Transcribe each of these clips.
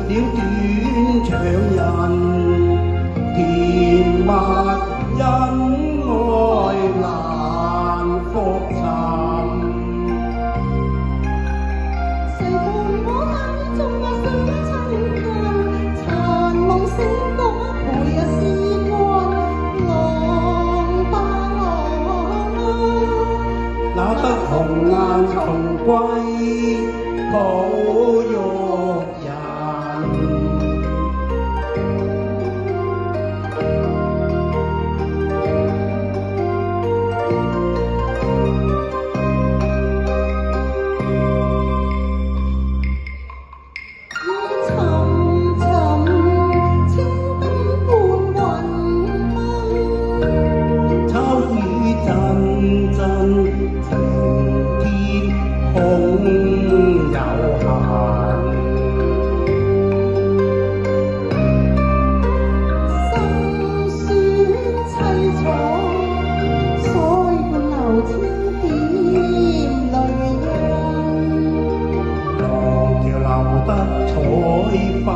了短長人，甜蜜恩愛難復尋。誰伴我眼中那歲月親近，殘夢醒覺陪日時光，浪吧浪啊！那得紅顏重歸抱玉人。得彩花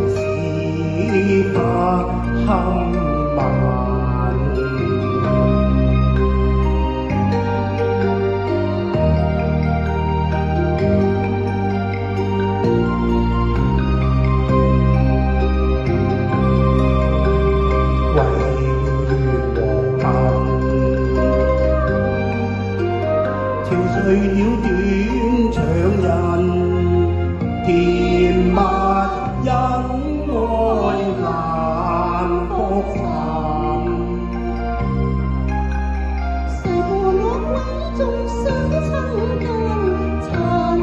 似不堪慢，為了願和恨，跳碎了短長人，甜蜜恩愛難復尋。誰伴我歸中相親近，殘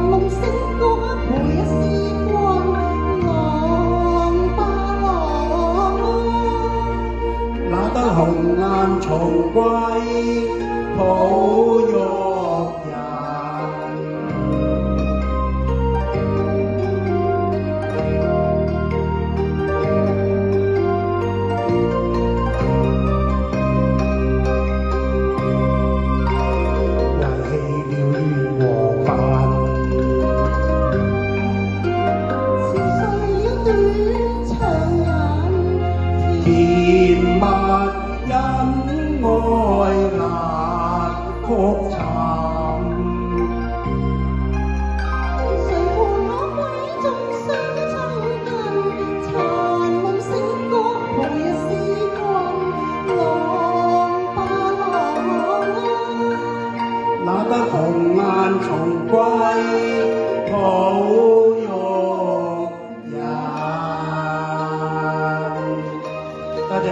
夢醒覺陪日時光，浪吧浪啊！那得紅顏重歸抱玉人。甜蜜恩愛難復尋。誰伴我歸中相親近，殘夢醒覺陪日時光，浪吧浪啊！那得紅顏重歸抱玉人。多謝。